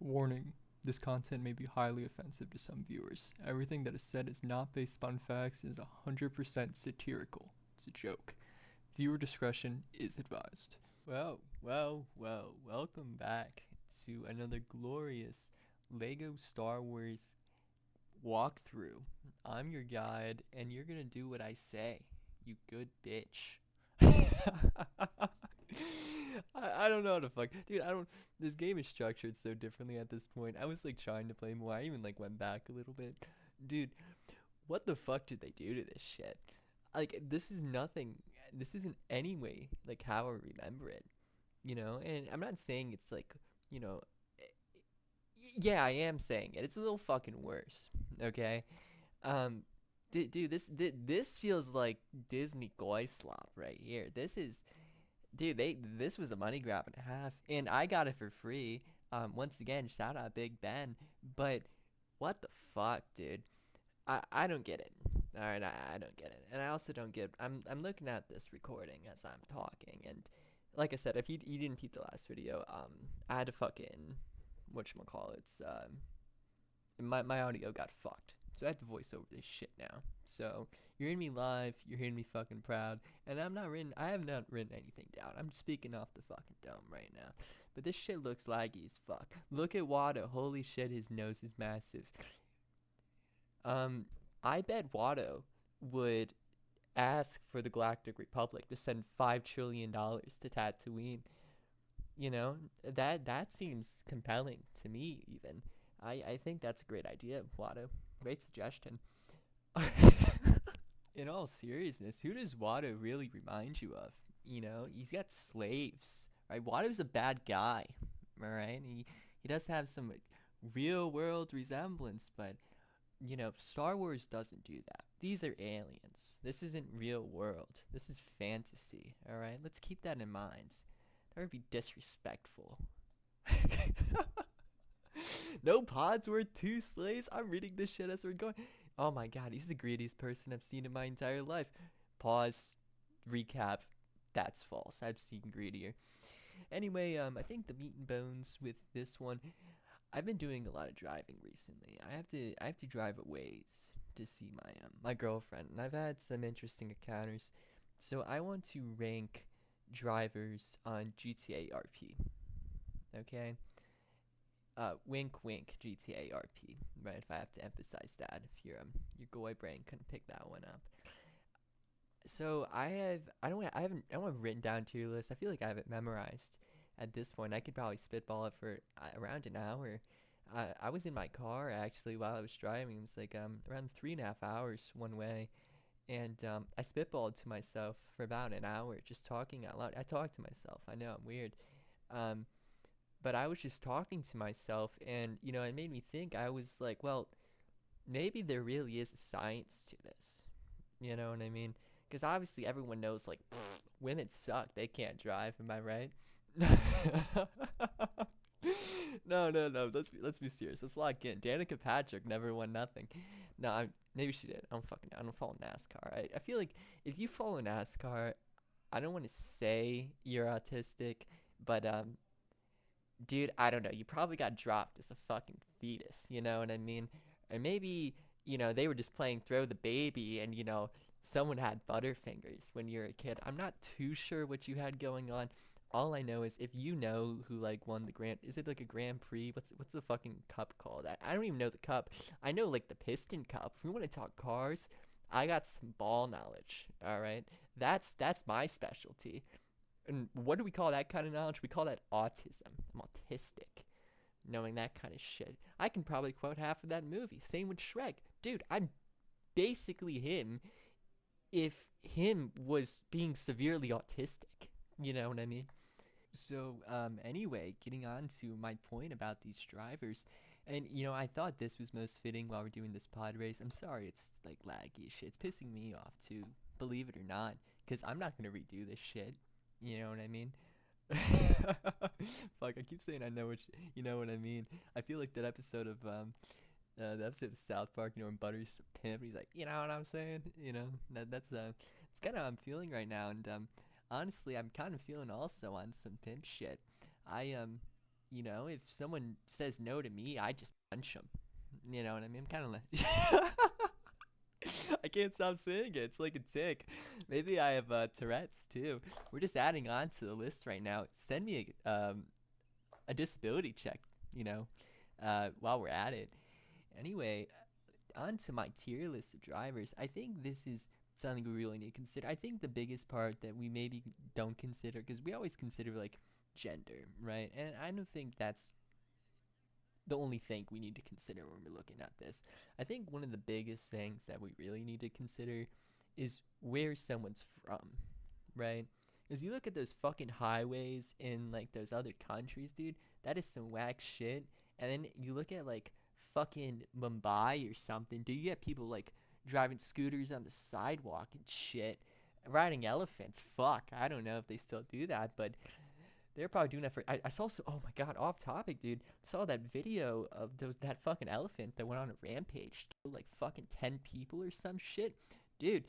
Warning: this content may be highly offensive to some viewers. Everything that is said is not based on facts and is 100% satirical. It's a joke. Viewer discretion is advised. Well, welcome back to another glorious LEGO Star Wars walkthrough. I'm your guide, and you're gonna do what I say, you good bitch. I don't know how to fuck. Dude, I don't. This game is structured so differently at this point. I was like trying to play more. I even like went back a little bit. Dude, what the fuck did they do to this shit? Like, this is nothing. This isn't any way like how I remember it, And I'm not saying it's like, you know, yeah, I am saying it. It's a little fucking worse, okay? Um, dude, this feels like Disney goy slop right here. This is, dude, this was a money grab and a half, and I got it for free. Once again, shout out Big Ben. But what the fuck, dude? I don't get it. All right, I don't get it, and I also don't get. I'm looking at this recording as I'm talking, and like I said, if you didn't peep the last video, I had to fucking whatchamacallits, my audio got fucked. So I have to voice over this shit now. So you're hearing me live, you're hearing me fucking proud, and I have not written anything down. I'm speaking off the fucking dome right now. But this shit looks laggy as fuck. Look at Watto. Holy shit, his nose is massive. I bet Watto would ask for the Galactic Republic to send $5 trillion to Tatooine. That seems compelling to me even. I think that's a great idea, Watto. Great suggestion. In all seriousness, who does Watto really remind you of? He's got slaves, right? Watto's a bad guy, all right? He does have some real world resemblance, but Star Wars doesn't do that. These are aliens. This isn't real world. This is fantasy, all right? Let's keep that in mind. That would be disrespectful. No pods worth two slaves. I'm reading this shit as we're going. Oh my god, he's the greediest person I've seen in my entire life. Pause. Recap. That's false. I've seen greedier. Anyway, I think the meat and bones with this one. I've been doing a lot of driving recently. I have to drive a ways to see my girlfriend, and I've had some interesting encounters. So I want to rank drivers on GTA RP. Okay, wink, wink, GTA RP. Right? If I have to emphasize that, if your goy brain couldn't pick that one up. So I don't have written down tier list. I feel like I have it memorized at this point. I could probably spitball it for around an hour. I was in my car actually while I was driving. It was like around 3.5 hours one way, and I spitballed to myself for about an hour just talking out loud. I talked to myself. I know I'm weird. Um, but I was just talking to myself, and it made me think. I was like, well, maybe there really is a science to this. You know what I mean? Because obviously everyone knows, like, women suck. They can't drive. Am I right? No. Let's be serious. Let's lock in. Danica Patrick never won nothing. No, maybe she did. I don't follow NASCAR. I feel like if you follow NASCAR, I don't want to say you're autistic, but dude, I don't know. You probably got dropped as a fucking fetus. You know what I mean? Or maybe they were just playing throw the baby, and someone had Butterfingers when you were a kid. I'm not too sure what you had going on. All I know is if you know who like won the Grand, is it like a Grand Prix? What's the fucking cup called? I don't even know the cup. I know like the Piston Cup. If we want to talk cars, I got some ball knowledge. All right, that's my specialty. And what do we call that kind of knowledge? We call that autism. I'm autistic. Knowing that kind of shit. I can probably quote half of that movie. Same with Shrek. Dude, I'm basically him if him was being severely autistic. You know what I mean? So, anyway, getting on to my point about these drivers, and I thought this was most fitting while we're doing this pod race. I'm sorry, it's like laggy shit. It's pissing me off too, believe it or not, because I'm not gonna redo this shit. You know what I mean? Fuck, I keep saying I know you know what I mean. I feel like that episode of the episode of South Park, when Butter's a pimp, he's like, you know what I'm saying? That's it's kind of how I'm feeling right now, and honestly, I'm kind of feeling also on some pimp shit. I You know, if someone says no to me, I just punch them. You know what I mean? I'm kind of like I can't stop saying it. It's like a tick. Maybe I have Tourette's too. We're just adding on to the list right now. Send me a disability check, you know, while we're at it. Anyway, on to my tier list of drivers. I think this is something we really need to consider. I think the biggest part that we maybe don't consider, because we always consider like gender, right? And I don't think that's the only thing we need to consider when we're looking at this. I think one of the biggest things that we really need to consider is where someone's from, right? Because you look at those fucking highways in like those other countries, dude, that is some whack shit. And then you look at like fucking Mumbai or something, dude, you get people like driving scooters on the sidewalk and shit, riding elephants. Fuck, I don't know if they still do that, but they're probably doing that for. I saw so. Oh my god, off topic, dude. Saw that video of that fucking elephant that went on a rampage, killed like fucking 10 people or some shit, dude.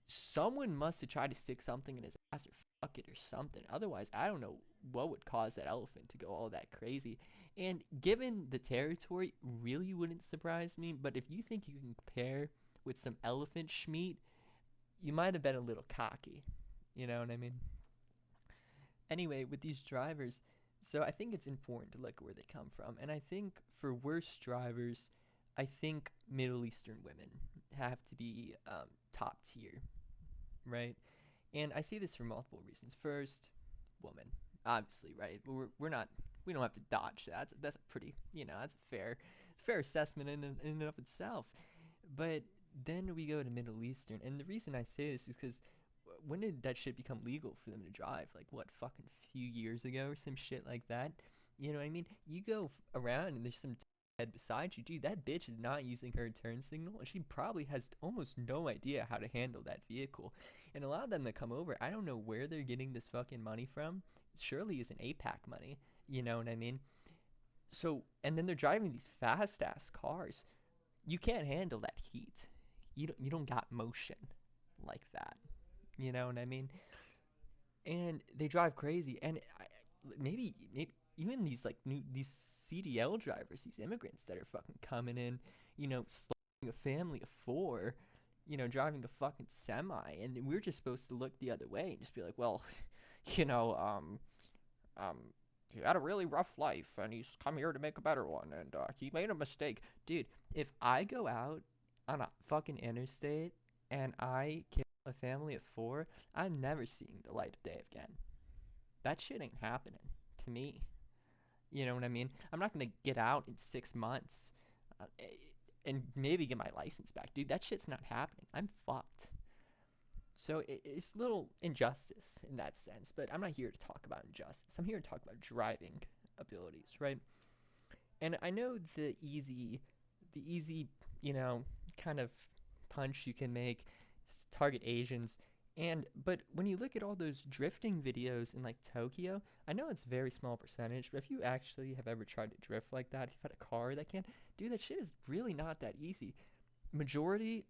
Someone must have tried to stick something in his ass or fuck it or something. Otherwise, I don't know what would cause that elephant to go all that crazy. And given the territory, really wouldn't surprise me. But if you think you can compare with some elephant schmeat, you might have been a little cocky. You know what I mean? Anyway, with these drivers, so I think it's important to look where they come from. And I think for worst drivers, I think Middle Eastern women have to be top tier, right? And I see this for multiple reasons. First, woman, obviously, right? We're not we don't have to dodge that. That's a pretty, that's it's a fair assessment in and of itself. But then we go to Middle Eastern, and the reason I say this is because when did that shit become legal for them to drive? Like what, fucking few years ago or some shit like that? You know what I mean? You go around and there's some head beside you, dude. That bitch is not using her turn signal, and she probably has almost no idea how to handle that vehicle. And a lot of them that come over, I don't know where they're getting this fucking money from. Surely isn't APAC money. You know what I mean? So, and then they're driving these fast ass cars. You can't handle that heat. You don't got motion like that. You know what I mean? And they drive crazy. And maybe even these like these CDL drivers, these immigrants that are fucking coming in, slaughtering a family of four, driving a fucking semi, and we're just supposed to look the other way and just be like, well, you know, um, he had a really rough life and he's come here to make a better one, and he made a mistake, dude. If I go out on a fucking interstate and I kill a family of four, I'm never seeing the light of day again. That shit ain't happening to me. You know what I mean? I'm not gonna get out in 6 months and maybe get my license back, dude. That shit's not happening. I'm fucked. So it's a little injustice in that sense, but I'm not here to talk about injustice. I'm here to talk about driving abilities, right? And I know the easy, kind of punch you can make is target Asians. But when you look at all those drifting videos in like Tokyo, I know it's a very small percentage, but if you actually have ever tried to drift like that, if you've had a car that can, dude, that shit is really not that easy. Majority,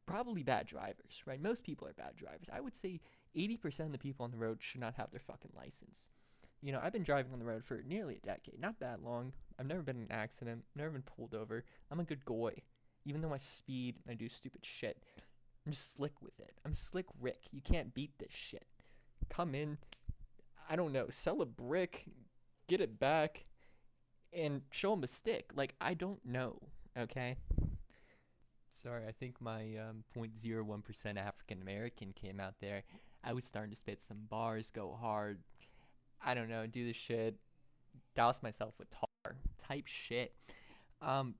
probably bad drivers, right? Most people are bad drivers. I would say 80% of the people on the road should not have their fucking license. I've been driving on the road for nearly a decade, not that long. I've never been in an accident, never been pulled over. I'm a good goy, even though I speed and I do stupid shit. I'm just slick with it. I'm Slick Rick. You can't beat this shit. Come in, I don't know, sell a brick, get it back, and show them a stick. Like, I don't know, okay? Sorry, I think my 0.01% African American came out there. I was starting to spit some bars, go hard. I don't know, do the shit, douse myself with tar type shit. Um,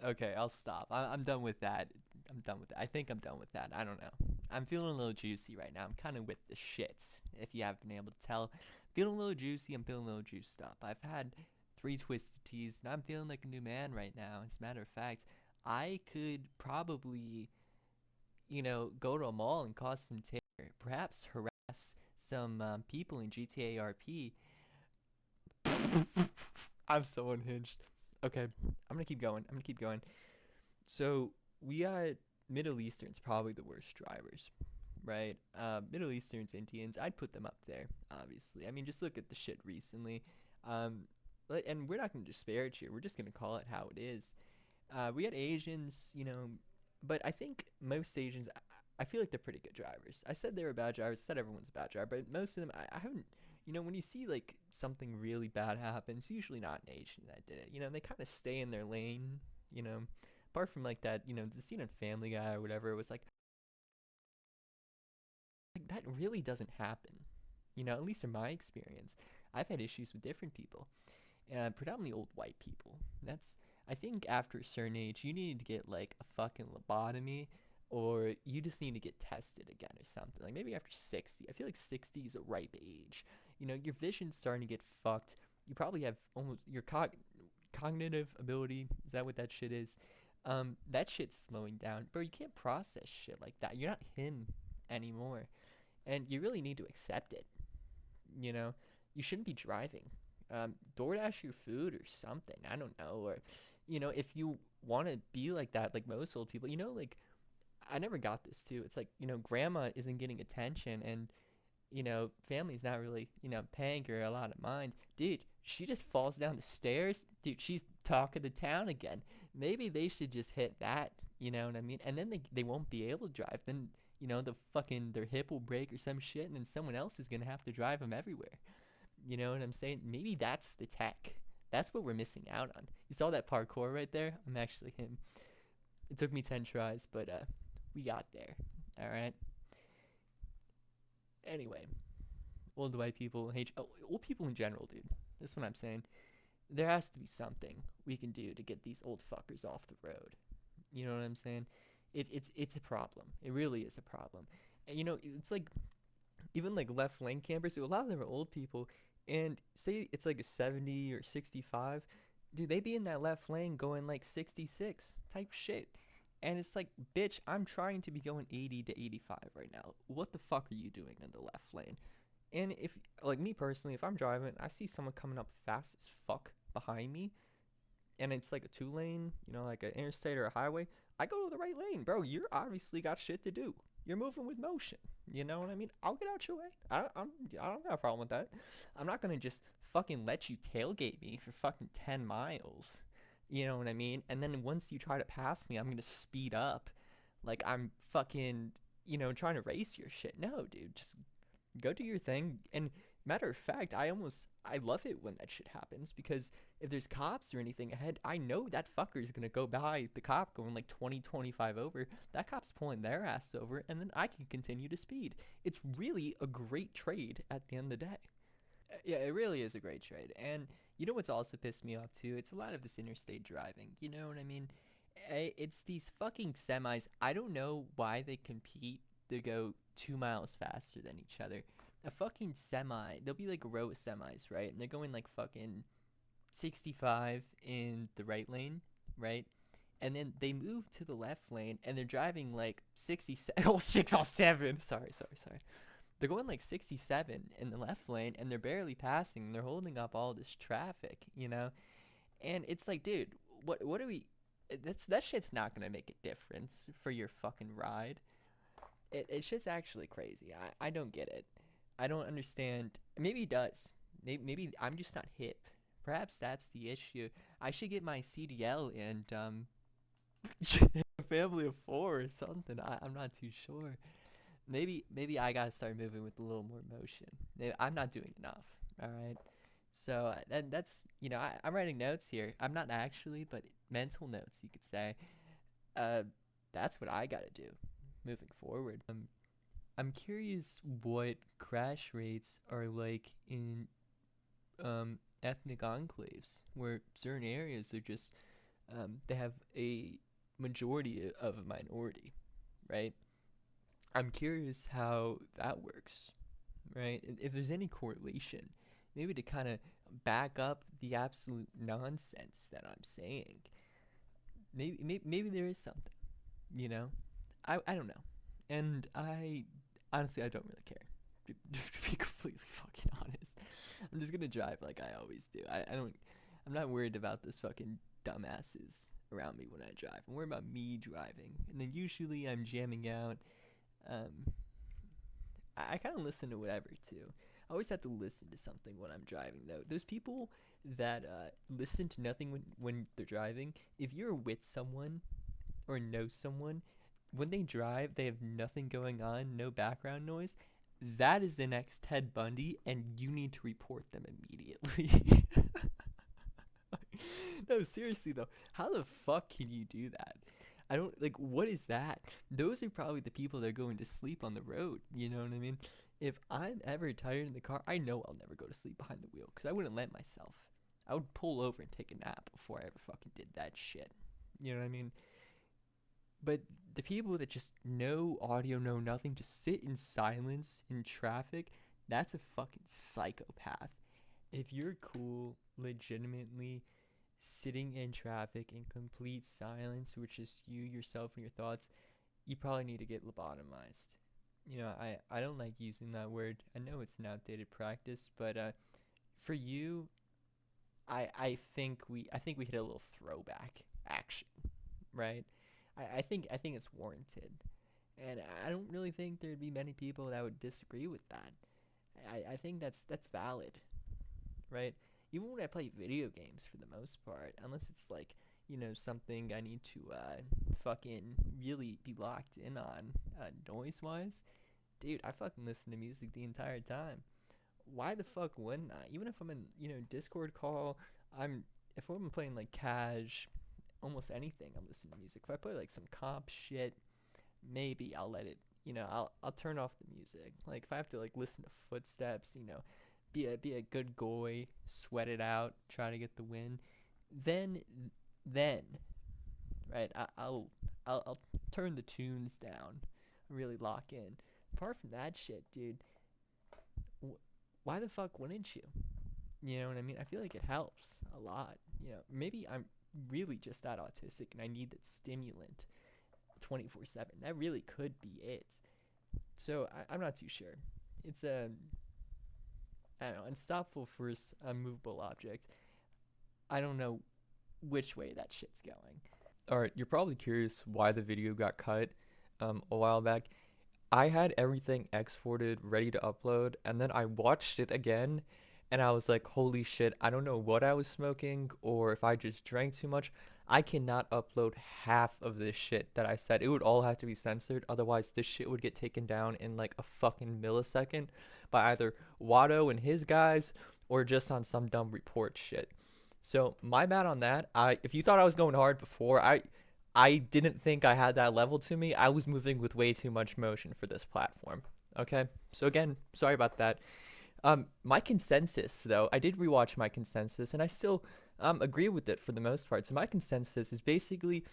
okay, I'll stop. I'm done with that. I'm done with it. I think I'm done with that. I don't know. I'm feeling a little juicy right now. I'm kind of with the shits, if you haven't been able to tell. Feeling a little juicy. I'm feeling a little juiced up. I've had 3 twisted teas, and I'm feeling like a new man right now. As a matter of fact, I could probably, go to a mall and cause some terror. Perhaps harass some people in GTA RP. I'm so unhinged. Okay, I'm gonna keep going. I'm gonna keep going. So we got Middle Easterns, probably the worst drivers. right? Middle Easterns, Indians, I'd put them up there, obviously. I mean, just look at the shit recently. Um, and we're not going to disparage here. We're just going to call it how it is. We had Asians, but I think most Asians, I feel like they're pretty good drivers. I said they were bad drivers. I said everyone's a bad driver, but most of them, I haven't. When you see like something really bad happen, it's usually not an Asian that did it. They kind of stay in their lane. You know, apart from like that, the scene on Family Guy or whatever, it was like that really doesn't happen. At least in my experience, I've had issues with different people, predominantly old white people. That's I think after a certain age, you need to get like a fucking lobotomy, or you just need to get tested again or something. Like maybe after 60. I feel like 60 is a ripe age. Your vision's starting to get fucked. You probably have almost your cognitive ability. Is that what that shit is? That shit's slowing down, bro. You can't process shit like that. You're not him anymore, and you really need to accept it. You know, you shouldn't be driving. DoorDash your food or something. I don't know. Or, if you want to be like that, like most old people, like I never got this too. It's like, grandma isn't getting attention and, family's not really, paying her a lot of mind. Dude, she just falls down the stairs. Dude, she's talk of the town again. Maybe they should just hit that, you know what I mean? And then they won't be able to drive. Then, their hip will break or some shit, and then someone else is going to have to drive them everywhere. You know what I'm saying? Maybe that's the tech. That's what we're missing out on. You saw that parkour right there? I'm actually him. It took me 10 tries, but we got there. All right. Anyway, old white people, old people in general, dude. That's what I'm saying. There has to be something we can do to get these old fuckers off the road. You know what I'm saying? It's a problem. It really is a problem. And it's like even like left lane campers, a lot of them are old people, and say it's like a 70 or 65, dude, they be in that left lane going like 66 type shit. And it's like, bitch, I'm trying to be going 80 to 85 right now. What the fuck are you doing in the left lane? And if, like me personally, if I'm driving, I see someone coming up fast as fuck behind me, and it's like a two lane, like an interstate or a highway, I go to the right lane, bro. You're obviously got shit to do. You're moving with motion. You know what I mean? I'll get out your way. I don't got a problem with that. I'm not gonna just fucking let you tailgate me for fucking 10 miles. You know what I mean? And then once you try to pass me, I'm gonna speed up, like I'm fucking, trying to race your shit. No, dude, just go do your thing. And matter of fact, I love it when that shit happens, because if there's cops or anything ahead, I know that fucker is gonna go by the cop going like 20, 25 over. That cop's pulling their ass over, and then I can continue to speed. It's really a great trade at the end of the day. Yeah, it really is a great trade. And you know what's also pissed me off too? It's a lot of this interstate driving. You know what I mean? It's these fucking semis. I don't know why they compete to go 2 miles faster than each other. A fucking semi, there'll be like a row of semis, right? And they're going like fucking 65 in the right lane, right? And then they move to the left lane and they're driving like 67, oh, 607. Sorry. They're going like 67 in the left lane and they're barely passing. They're holding up all this traffic. And it's like, dude, what are we? That shit's not gonna make a difference for your fucking ride. It shit's actually crazy. I don't get it. I don't understand. Maybe it does. Maybe I'm just not hip. Perhaps that's the issue. I should get my CDL and a family of four or something. I'm not too sure. Maybe I gotta start moving with a little more motion. I'm not doing enough. All right. So that's I'm writing notes here. I'm not actually, but mental notes you could say. Uh, that's what I gotta do moving forward. I'm curious what crash rates are like in ethnic enclaves where certain areas are just they have a majority of a minority, right? I'm curious how that works, right? If there's any correlation, maybe to kind of back up the absolute nonsense that I'm saying. Maybe there is something, you know? I don't know. And I honestly I don't really care. To be completely fucking honest. I'm just gonna drive like I always do. I'm not worried about those fucking dumbasses around me when I drive. I'm worried about me driving. And then usually I'm jamming out. Um I kind of listen to whatever too. I always have to listen to something when I'm driving though. Those people that listen to nothing when they're driving. If you're with someone or know someone, when they drive, they have nothing going on, no background noise. That is the next Ted Bundy, and you need to report them immediately. No, seriously though, how the fuck can you do that? I don't like. What is that? Those are probably the people that are going to sleep on the road. You know what I mean? If I'm ever tired in the car, I know I'll never go to sleep behind the wheel because I wouldn't let myself. I would pull over and take a nap before I ever fucking did that shit. You know what I mean? But the people that just no audio, no nothing, just sit in silence in traffic, that's a fucking psychopath. If you're cool, legitimately sitting in traffic in complete silence, which is you, yourself, and your thoughts, you probably need to get lobotomized. I don't like using that word. I know it's an outdated practice, but for you, I think we hit a little throwback action, right? I think it's warranted, and I don't really think there'd be many people that would disagree with that. I think that's valid, right? Even when I play video games, for the most part, unless it's like something I need to fucking really be locked in on noise wise, dude, I fucking listen to music the entire time. Why the fuck wouldn't I? Even if I'm in Discord call, if I'm playing like cash, almost anything, I'm listening to music. If I play like some comp shit, maybe I'll let it. I'll turn off the music. Like if I have to like listen to footsteps, be a good goy, sweat it out, try to get the win. Then, right? I'll turn the tunes down, really lock in. Apart from that shit, dude, why the fuck wouldn't you? You know what I mean? I feel like it helps a lot. Maybe I'm really just that autistic and I need that stimulant 24/7. That really could be it. So I'm not too sure. It's I don't know, unstoppable force, unmovable object. I don't know which way that shit's going. Alright, you're probably curious why the video got cut a while back. I had everything exported, ready to upload, and then I watched it again, and I was like, holy shit, I don't know what I was smoking, or if I just drank too much. I cannot upload half of this shit that I said. It would all have to be censored, otherwise this shit would get taken down in like a fucking millisecond by either Watto and his guys, or just on some dumb report shit. So my bad on that. If you thought I was going hard before, I didn't think I had that level to me. I was moving with way too much motion for this platform. Okay, so again, sorry about that. My consensus, though, I did rewatch my consensus, and I still agree with it for the most part. So my consensus is basically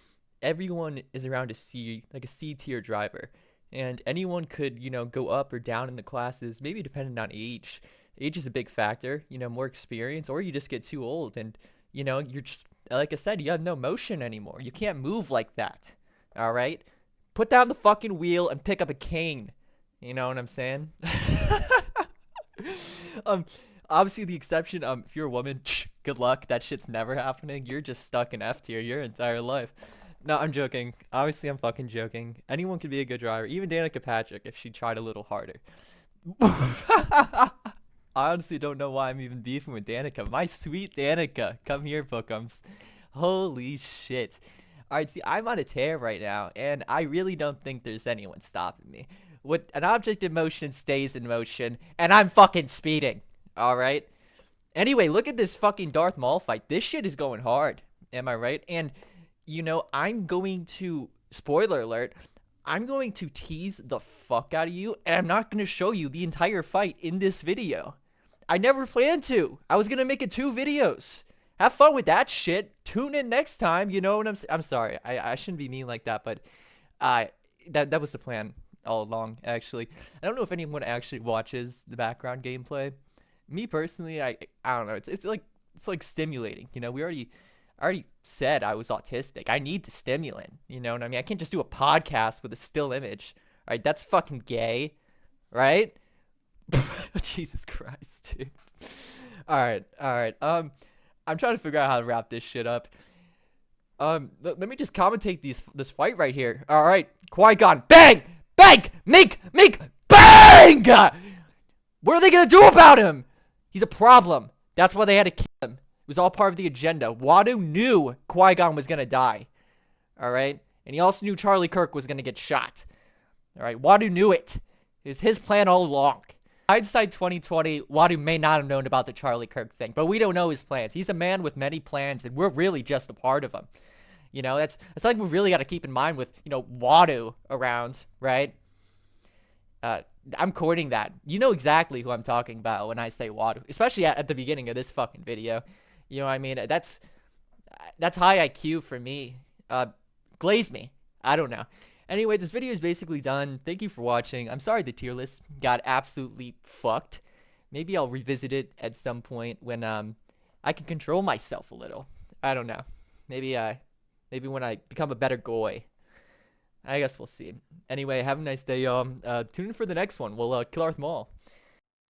everyone is around a C, like a C tier driver, and anyone could, go up or down in the classes, maybe depending on age. Age is a big factor, more experience, or you just get too old, and you're just, like I said, you have no motion anymore. You can't move like that. All right, put down the fucking wheel and pick up a cane. You know what I'm saying? um Obviously the exception, if you're a woman, good luck, that shit's never happening. You're just stuck in F tier your entire life. No, I'm joking. Obviously I'm fucking joking. Anyone could be a good driver, even Danica Patrick if she tried a little harder. I honestly don't know why I'm even beefing with Danica. My sweet Danica, come here, Bookums. Holy shit. Alright, see, I'm on a tear right now, and I really don't think there's anyone stopping me. What an object in motion stays in motion, and I'm fucking speeding. Alright? Anyway, look at this fucking Darth Maul fight. This shit is going hard. Am I right? And, I'm going to, spoiler alert, I'm going to tease the fuck out of you, and I'm not going to show you the entire fight in this video. I never planned to. I was going to make it 2 videos. Have fun with that shit. Tune in next time. You know what I'm sorry. I shouldn't be mean like that, but that was the plan all along, actually. I don't know if anyone actually watches the background gameplay. Me personally, I don't know. It's like stimulating. We already said I was autistic. I need the stimulant. You know what I mean? I can't just do a podcast with a still image. All right, that's fucking gay, right? Jesus Christ, dude. All right. I'm trying to figure out how to wrap this shit up. Let me just commentate this fight right here. All right, Qui-Gon, bang, bang, make, Bang! What are they gonna do about him? He's a problem. That's why they had to kill him. It was all part of the agenda. Watto knew Qui-Gon was gonna die. Alright? And he also knew Charlie Kirk was gonna get shot. Alright? Watto knew it. It was his plan all along. Hindsight 2020, Watto may not have known about the Charlie Kirk thing, but we don't know his plans. He's a man with many plans, and we're really just a part of them. You know, that's something we really got to keep in mind with, you know, Watto around, right? I'm courting that. You know exactly who I'm talking about when I say Watto, especially at the beginning of this fucking video. You know what I mean? That's high IQ for me. Glaze me. I don't know. Anyway, this video is basically done. Thank you for watching. I'm sorry the tier list got absolutely fucked. Maybe I'll revisit it at some point when I can control myself a little. I don't know. Maybe when I become a better goy. I guess we'll see. Anyway, have a nice day, y'all. Tune in for the next one. We'll kill Darth Maul.